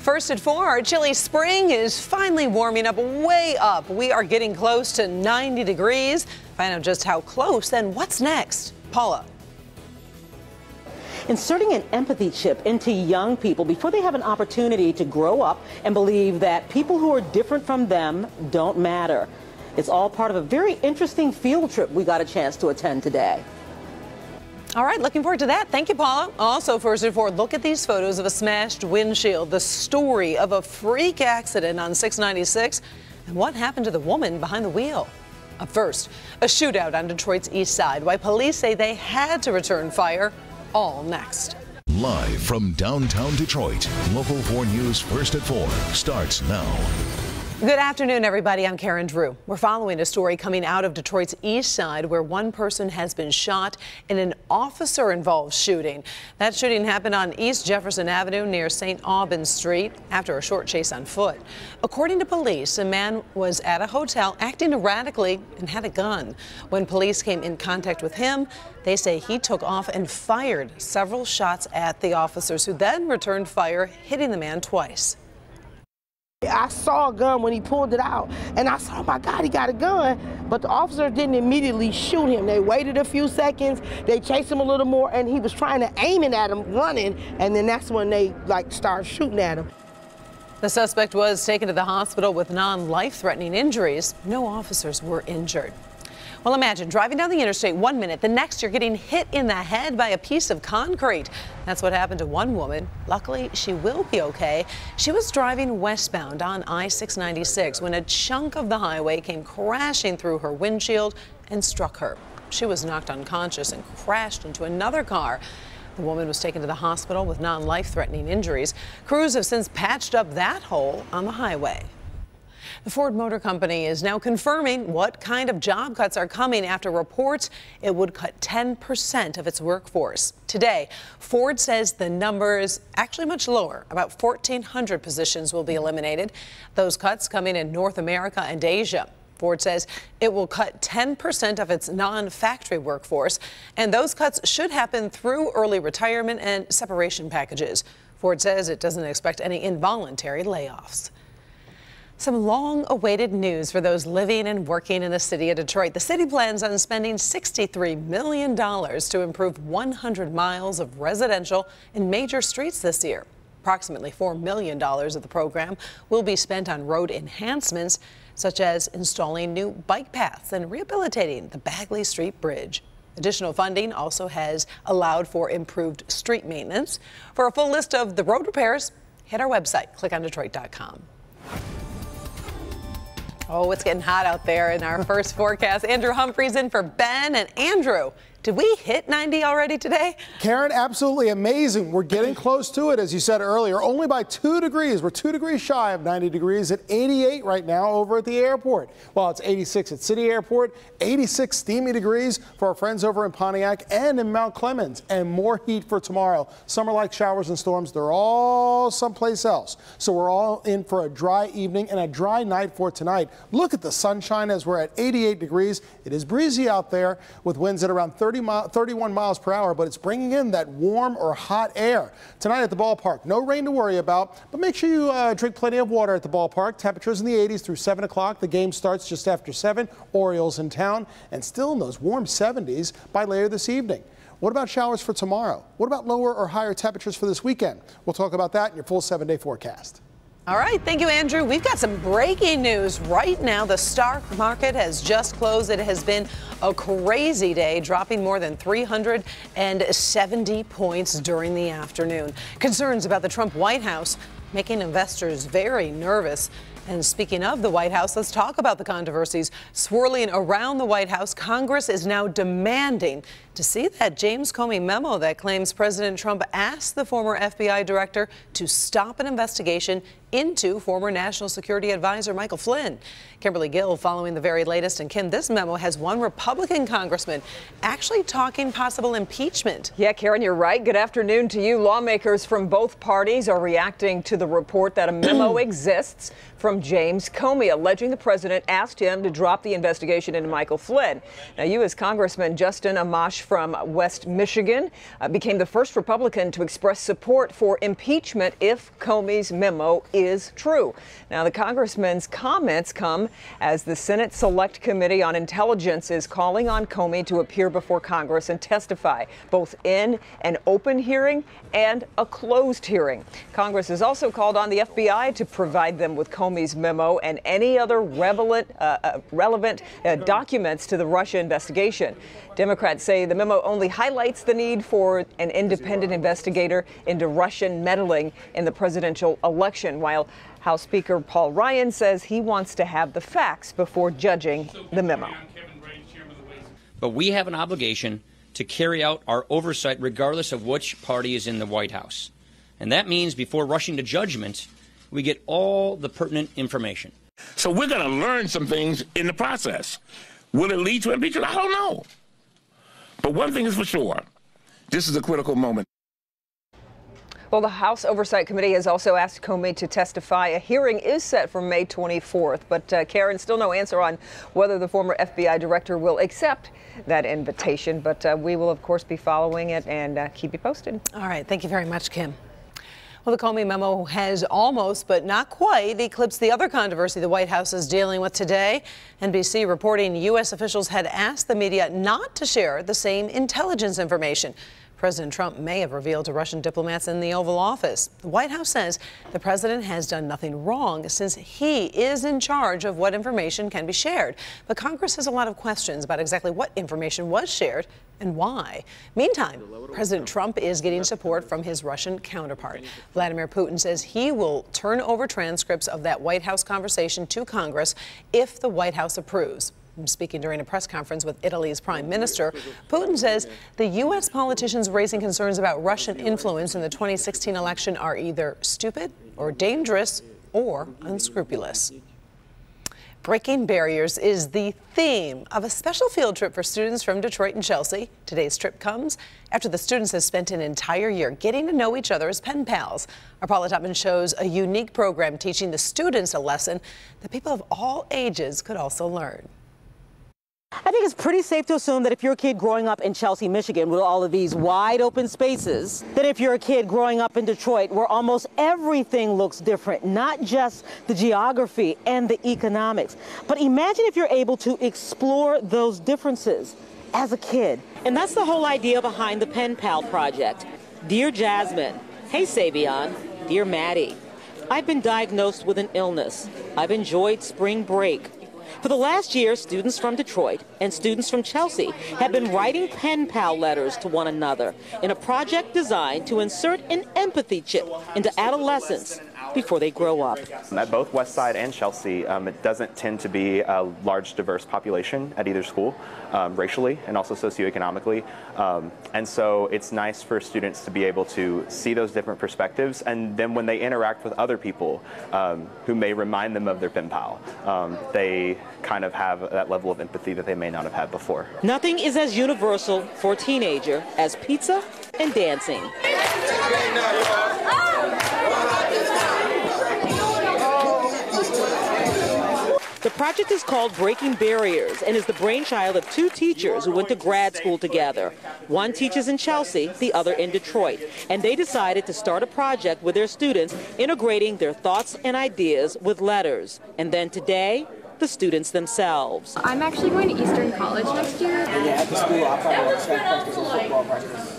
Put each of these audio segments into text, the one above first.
First at 4, our chilly spring is finally warming up way up. We are getting close to 90 degrees. Find out just how close and what's next. Paula. Inserting an empathy chip into young people before they have an opportunity to grow up and believe that people who are different from them don't matter. It's all part of a very interesting field trip we got a chance to attend today. All right, looking forward to that. Thank you, Paula. Also, first at 4, look at these photos of a smashed windshield, the story of a freak accident on 696, and what happened to the woman behind the wheel. Up first, a shootout on Detroit's east side, why police say they had to return fire. All next. Live from downtown Detroit, Local 4 News First at 4 starts now. Good afternoon, everybody. I'm Karen Drew. We're following a story coming out of Detroit's east side where one person has been shot in an officer-involved shooting. That shooting happened on East Jefferson Avenue near St. Albans Street after a short chase on foot. According to police, a man was at a hotel acting erratically and had a gun. When police came in contact with him, they say he took off and fired several shots at the officers, who then returned fire, hitting the man twice. I saw a gun when he pulled it out, and I saw, oh my God, he got a gun. But the officers didn't immediately shoot him. They waited a few seconds, they chased him a little more, and he was trying to aim it at him, running, and then that's when they started shooting at him. The suspect was taken to the hospital with non-life-threatening injuries. No officers were injured. Well, imagine driving down the interstate 1 minute, the next you're getting hit in the head by a piece of concrete. That's what happened to one woman. Luckily, she will be okay. She was driving westbound on I-696 when a chunk of the highway came crashing through her windshield and struck her. She was knocked unconscious and crashed into another car. The woman was taken to the hospital with non-life-threatening injuries. Crews have since patched up that hole on the highway. The Ford Motor Company is now confirming what kind of job cuts are coming after reports it would cut 10% of its workforce. Today, Ford says the number is actually much lower. About 1,400 positions will be eliminated. Those cuts coming in North America and Asia. Ford says it will cut 10% of its non-factory workforce, and those cuts should happen through early retirement and separation packages. Ford says it doesn't expect any involuntary layoffs. Some long-awaited news for those living and working in the city of Detroit. The city plans on spending $63 million to improve 100 miles of residential and major streets this year. Approximately $4 million of the program will be spent on road enhancements, such as installing new bike paths and rehabilitating the Bagley Street Bridge. Additional funding also has allowed for improved street maintenance. For a full list of the road repairs, hit our website, clickondetroit.com. Oh, it's getting hot out there in our first forecast. Andrew Humphreys in for Ben. And Andrew, did we hit 90 already today? Karen, absolutely amazing. We're getting close to it, as you said earlier, only by 2 degrees. We're 2 degrees shy of 90 degrees at 88 right now over at the airport. Well, it's 86 at City Airport, 86 steamy degrees for our friends over in Pontiac and in Mount Clemens, and more heat for tomorrow. Summer-like showers and storms, they're all someplace else. So we're all in for a dry evening and a dry night for tonight. Look at the sunshine as we're at 88 degrees. It is breezy out there with winds at around 31 miles per hour, but it's bringing in that warm or hot air. Tonight at the ballpark, no rain to worry about, but make sure you drink plenty of water at the ballpark. Temperatures in the 80s through 7 o'clock. The game starts just after 7. Orioles in town, and still in those warm 70s by later this evening. What about showers for tomorrow? What about lower or higher temperatures for this weekend? We'll talk about that in your full 7-day forecast. All right, thank you, Andrew. We've got some breaking news right now. The stock market has just closed. It has been a crazy day, dropping more than 370 points during the afternoon. Concerns about the Trump White House making investors very nervous. And speaking of the White House, let's talk about the controversies swirling around the White House. Congress is now demanding to see that James Comey memo that claims President Trump asked the former FBI director to stop an investigation into former National Security Advisor Michael Flynn. Kimberly Gill following the very latest. And Kim, this memo has one Republican congressman actually talking possible impeachment. Yeah, Karen, you're right. Good afternoon to you. Lawmakers from both parties are reacting to the report that a memo exists from James Comey alleging the president asked him to drop the investigation into Michael Flynn. Now, U.S. Congressman Justin Amash Bush from West Michigan became the first Republican to express support for impeachment if Comey's memo is true. Now, the congressman's comments come as the Senate Select Committee on Intelligence is calling on Comey to appear before Congress and testify, both in an open hearing and a closed hearing. Congress has also called on the FBI to provide them with Comey's memo and any other relevant documents to the Russia investigation. Democrats say the memo only highlights the need for an independent investigator into Russian meddling in the presidential election, while House Speaker Paul Ryan says he wants to have the facts before judging the memo. But we have an obligation to carry out our oversight regardless of which party is in the White House. And that means before rushing to judgment, we get all the pertinent information. So we're going to learn some things in the process. Will it lead to impeachment? I don't know. But one thing is for sure, this is a critical moment. Well, the House Oversight Committee has also asked Comey to testify. A hearing is set for May 24th, but Karen, still no answer on whether the former FBI director will accept that invitation. But we will, of course, be following it and keep you posted. All right. Thank you very much, Kim. Well, the Comey memo has almost, but not quite, eclipsed the other controversy the White House is dealing with today. NBC reporting U.S. officials had asked the media not to share the same intelligence information President Trump may have revealed to Russian diplomats in the Oval Office. The White House says the president has done nothing wrong since he is in charge of what information can be shared. But Congress has a lot of questions about exactly what information was shared and why. Meantime, President Trump is getting support from his Russian counterpart. Vladimir Putin says he will turn over transcripts of that White House conversation to Congress if the White House approves. Speaking during a press conference with Italy's prime minister, Putin says the U.S. politicians raising concerns about Russian influence in the 2016 election are either stupid or dangerous or unscrupulous. Breaking barriers is the theme of a special field trip for students from Detroit and Chelsea. Today's trip comes after the students have spent an entire year getting to know each other as pen pals. Our Paula Tupman shows a unique program teaching the students a lesson that people of all ages could also learn. I think it's pretty safe to assume that if you're a kid growing up in Chelsea, Michigan, with all of these wide open spaces, that if you're a kid growing up in Detroit, where almost everything looks different, not just the geography and the economics, but imagine if you're able to explore those differences as a kid. And that's the whole idea behind the Pen Pal Project. Dear Jasmine, hey Savion, dear Maddie, I've been diagnosed with an illness. I've enjoyed spring break. For the last year, students from Detroit and students from Chelsea have been writing pen pal letters to one another in a project designed to insert an empathy chip into adolescents before they grow up. At both Westside and Chelsea, it doesn't tend to be a large, diverse population at either school, racially and also socioeconomically. And so it's nice for students to be able to see those different perspectives, and then when they interact with other people who may remind them of their pen pal, they kind of have that level of empathy that they may not have had before. Nothing is as universal for a teenager as pizza and dancing. The project is called Breaking Barriers and is the brainchild of two teachers who went to grad school together. One teaches in Chelsea, the other in Detroit. And they decided to start a project with their students, integrating their thoughts and ideas with letters. And then today, the students themselves. I'm actually going to Eastern College next year. Yeah, at the school, I'll probably practice a football practice.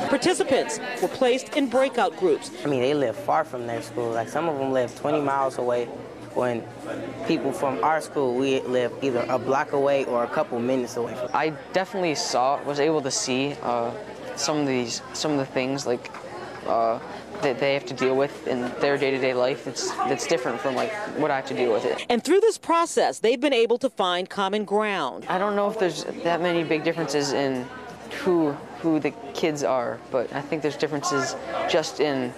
Participants were placed in breakout groups. I mean, they live far from their school. Like, some of them live 20 miles away. When people from our school, we live either a block away or a couple minutes away. I definitely was able to see some of the things like that they have to deal with in their day-to-day life. It's different from like what I have to deal with it. And through this process, they've been able to find common ground. I don't know if there's that many big differences in who the kids are, but I think there's differences just in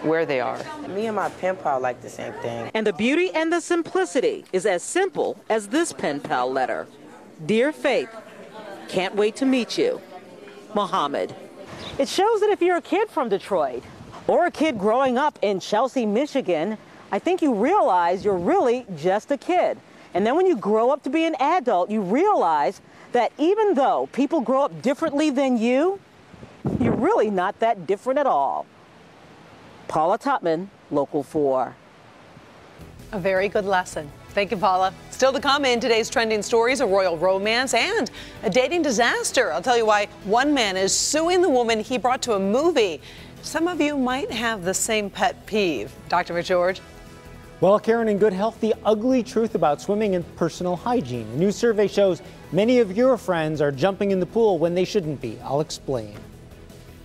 where they are. Me and my pen pal like the same thing. And the beauty and the simplicity is as simple as this pen pal letter. Dear Faith, can't wait to meet you. Mohammed. It shows that if you're a kid from Detroit or a kid growing up in Chelsea, Michigan, I think you realize you're really just a kid. And then when you grow up to be an adult, you realize that even though people grow up differently than you, you're really not that different at all. Paula Topman, Local 4. A very good lesson. Thank you, Paula. Still to come in today's trending stories, a royal romance and a dating disaster. I'll tell you why one man is suing the woman he brought to a movie. Some of you might have the same pet peeve. Dr. McGeorge? Well, Karen, in Good Health, the ugly truth about swimming and personal hygiene. A new survey shows many of your friends are jumping in the pool when they shouldn't be. I'll explain.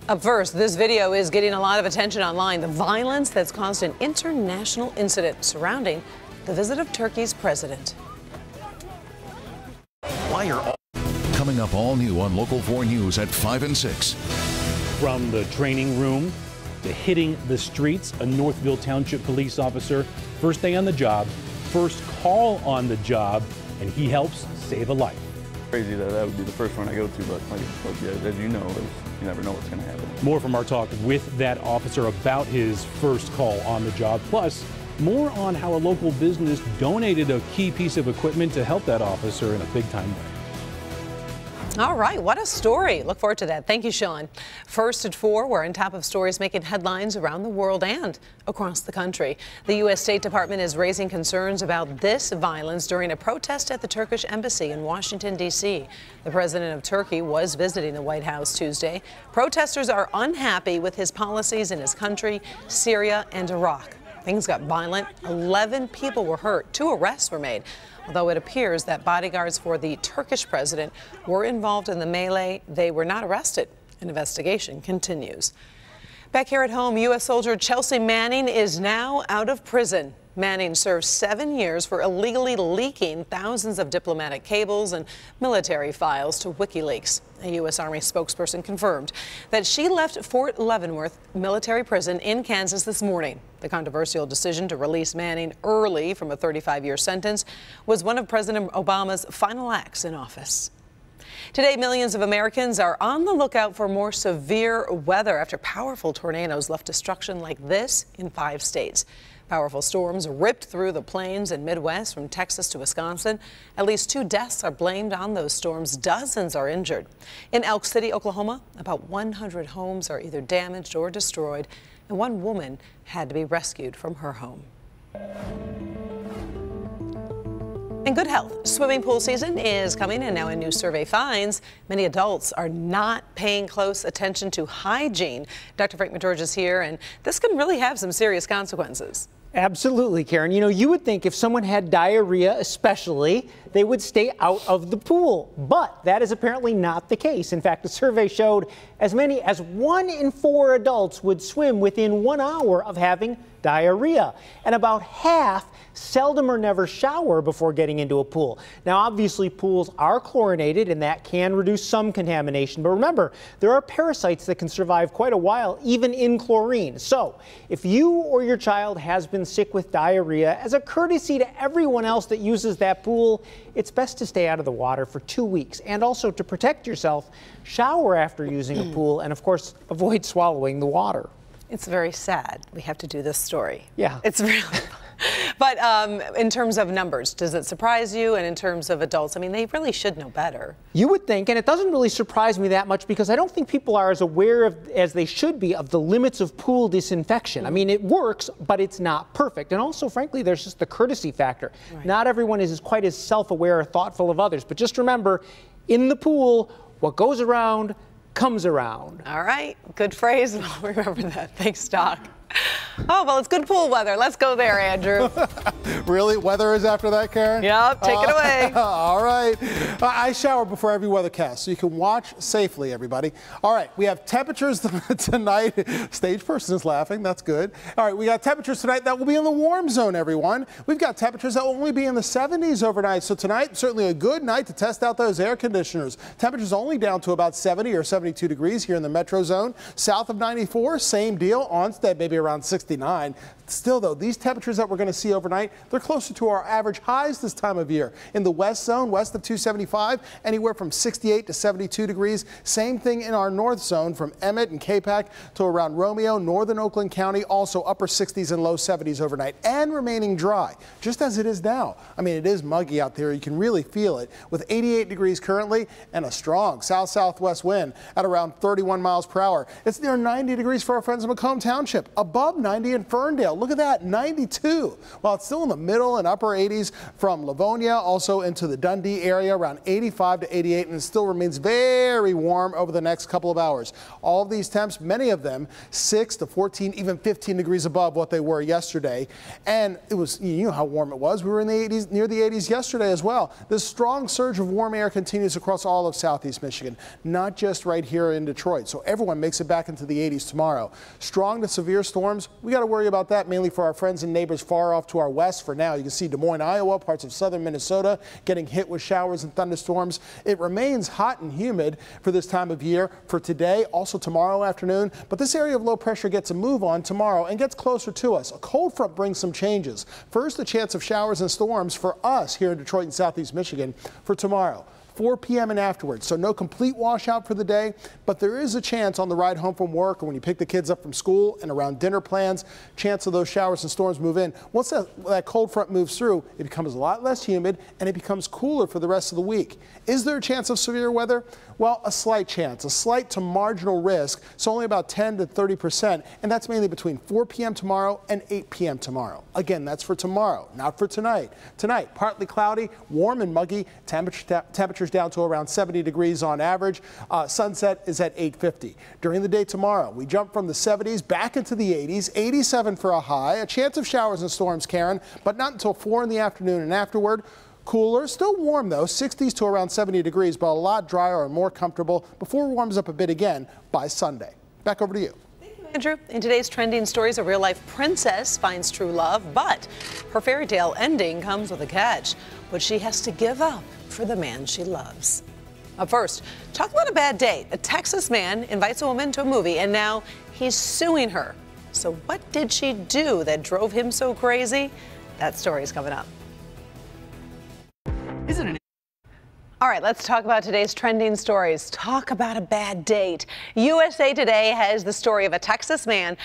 Up first, this video is getting a lot of attention online. The violence that's caused an international incident surrounding the visit of Turkey's president. Coming up all new on Local 4 News at 5 and 6. From the training room to hitting the streets, a Northville Township police officer, first day on the job, first call on the job, and he helps save a life. Crazy that would be the first one I go to, but as you know, you never know what's going to happen. More from our talk with that officer about his first call on the job, plus more on how a local business donated a key piece of equipment to help that officer in a big-time way. All right, what a story. Look forward to that. Thank you, Sean. First at 4, we're on top of stories making headlines around the world and across the country. The U.S. State Department is raising concerns about this violence during a protest at the Turkish embassy in Washington, D.C. The president of Turkey was visiting the White House Tuesday. Protesters are unhappy with his policies in his country, Syria, and Iraq. Things got violent. 11 people were hurt. 2 arrests were made. Although it appears that bodyguards for the Turkish president were involved in the melee, they were not arrested. An investigation continues. Back here at home, U.S. soldier Chelsea Manning is now out of prison. Manning served 7 years for illegally leaking thousands of diplomatic cables and military files to WikiLeaks. A U.S. Army spokesperson confirmed that she left Fort Leavenworth military prison in Kansas this morning. The controversial decision to release Manning early from a 35-year sentence was one of President Obama's final acts in office. Today, millions of Americans are on the lookout for more severe weather after powerful tornadoes left destruction like this in 5 states. Powerful storms ripped through the plains and Midwest from Texas to Wisconsin. At least 2 deaths are blamed on those storms. Dozens are injured. In Elk City, Oklahoma, about 100 homes are either damaged or destroyed, and 1 woman had to be rescued from her home. In Good Health, swimming pool season is coming, and now a new survey finds many adults are not paying close attention to hygiene. Dr. Frank McGeorge is here, and this can really have some serious consequences. Absolutely, Karen. You know, you would think if someone had diarrhea especially, they would stay out of the pool. But that is apparently not the case. In fact, a survey showed as many as 1 in 4 adults would swim within 1 hour of having diarrhea. And about half seldom or never shower before getting into a pool. Now, obviously, pools are chlorinated, and that can reduce some contamination. But remember, there are parasites that can survive quite a while, even in chlorine. So, if you or your child has been sick with diarrhea, as a courtesy to everyone else that uses that pool, it's best to stay out of the water for 2 weeks. And also, to protect yourself, shower after using a pool, and of course, avoid swallowing the water. It's very sad we have to do this story. Yeah. It's really But in terms of numbers, does it surprise you? And in terms of adults, I mean, they really should know better. You would think, and it doesn't really surprise me that much because I don't think people are as aware of, as they should be, of the limits of pool disinfection. I mean, it works, but it's not perfect. And also, frankly, there's just the courtesy factor. Right. Not everyone is quite as self-aware or thoughtful of others. But just remember, in the pool, what goes around comes around. All right. Good phrase. I'll remember that. Thanks, Doc. Oh, well, it's good pool weather. Let's go there, Andrew. Really? Weather is after that, Karen? Yep, take it away. All right. I shower before every weathercast, so you can watch safely, everybody. All right, we have temperatures tonight. Stage person is laughing. That's good. All right, we got temperatures tonight that will be in the warm zone, everyone. We've got temperatures that will only be in the 70s overnight. So tonight, certainly a good night to test out those air conditioners. Temperatures only down to about 70 or 72 degrees here in the metro zone. South of 94, same deal. Onstead, maybe around 60. 69. Still, though, these temperatures that we're going to see overnight, they're closer to our average highs this time of year. In the west zone, west of 275, anywhere from 68 to 72 degrees. Same thing in our north zone from Emmett and Capac to around Romeo, northern Oakland County, also upper 60s and low 70s overnight, and remaining dry, just as it is now. I mean, it is muggy out there. You can really feel it with 88 degrees currently and a strong south-southwest wind at around 31 miles per hour. It's near 90 degrees for our friends in Macomb Township, above 90 in Ferndale. Look at that, 92. While it's still in the middle and upper 80s from Livonia, also into the Dundee area, around 85 to 88, and it still remains very warm over the next couple of hours. All of these temps, many of them 6 to 14, even 15 degrees above what they were yesterday. And it was, you know how warm it was. We were in the 80s, near the 80s yesterday as well. This strong surge of warm air continues across all of southeast Michigan, not just right here in Detroit. So everyone makes it back into the 80s tomorrow. Strong to severe storms, we got to worry about that mainly for our friends and neighbors far off to our west for now. You can see Des Moines, Iowa, parts of southern Minnesota getting hit with showers and thunderstorms. It remains hot and humid for this time of year for today, also tomorrow afternoon. But this area of low pressure gets a move on tomorrow and gets closer to us. A cold front brings some changes. First, a chance of showers and storms for us here in Detroit and southeast Michigan for tomorrow. 4 p.m. and afterwards. So no complete washout for the day, but there is a chance on the ride home from work or when you pick the kids up from school and around dinner plans, chance of those showers and storms move in. Once that cold front moves through, it becomes a lot less humid and it becomes cooler for the rest of the week. Is there a chance of severe weather? Well, a slight chance, a slight to marginal risk. So only about 10 to 30%, and that's mainly between 4 p.m. tomorrow and 8 p.m. tomorrow. Again, that's for tomorrow, not for tonight. Tonight, partly cloudy, warm and muggy, temperatures down to around 70 degrees on average. Sunset is at 8:50. During the day tomorrow, we jump from the 70s back into the 80s, 87 for a high, a chance of showers and storms, Karen, but not until 4 in the afternoon and afterward. Cooler, still warm though, 60s to around 70 degrees, but a lot drier and more comfortable before it warms up a bit again by Sunday. Back over to you. Andrew, in today's trending stories, a real-life princess finds true love, but her fairy tale ending comes with a catch. What she has to give up for the man she loves. Up first, talk about a bad date. A Texas man invites a woman to a movie, and now he's suing her. So what did she do that drove him so crazy? That story is coming up. All right, let's talk about today's trending stories. Talk about a bad date. USA Today has the story of a Texas man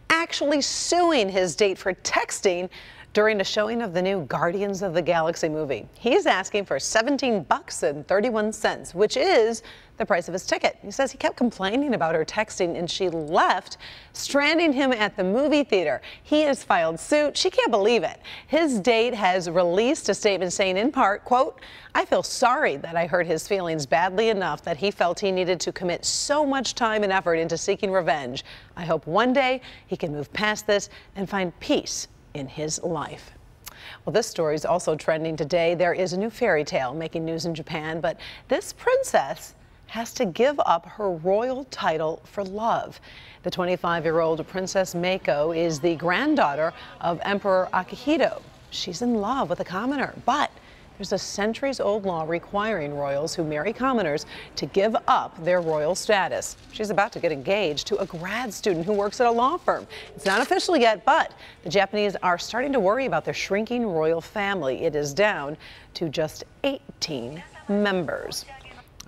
actually suing his date for texting during the showing of the new Guardians of the Galaxy movie. He's asking for $17.31, which is the price of his ticket. He says he kept complaining about her texting and she left, stranding him at the movie theater. He has filed suit. She can't believe it. His date has released a statement saying in part, quote, "I feel sorry that I hurt his feelings badly enough that he felt he needed to commit so much time and effort into seeking revenge. I hope one day he can move past this and find peace in his life." Well, this story is also trending today. There is a new fairy tale making news in Japan, but this princess has to give up her royal title for love. The 25-year-old Princess Mako is the granddaughter of Emperor Akihito. She's in love with a commoner, but there's a centuries-old law requiring royals who marry commoners to give up their royal status. She's about to get engaged to a grad student who works at a law firm. It's not official yet, but the Japanese are starting to worry about their shrinking royal family. It is down to just 18 members.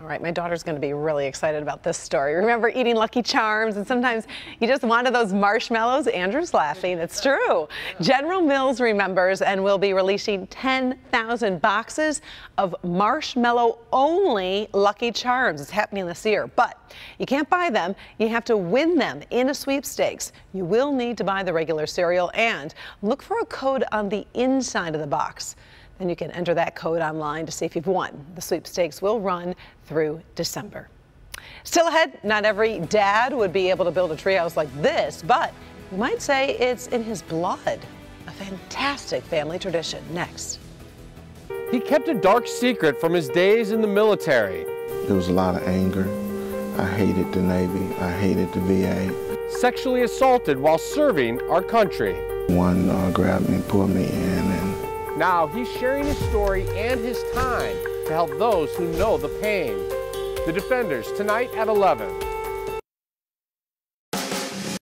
All right, my daughter's going to be really excited about this story. Remember eating Lucky Charms and sometimes you just wanted those marshmallows? Andrew's laughing. It's true. General Mills remembers and will be releasing 10,000 boxes of marshmallow-only Lucky Charms. It's happening this year, but you can't buy them. You have to win them in a sweepstakes. You will need to buy the regular cereal and look for a code on the inside of the box. Then you can enter that code online to see if you've won. The sweepstakes will run through December. Still ahead, not every dad would be able to build a treehouse like this, but you might say it's in his blood. A fantastic family tradition. Next. He kept a dark secret from his days in the military. There was a lot of anger. I hated the Navy. I hated the VA. Sexually assaulted while serving our country. One grabbed me and pulled me in. Now he's sharing his story and his time to help those who know the pain. The Defenders, tonight at 11.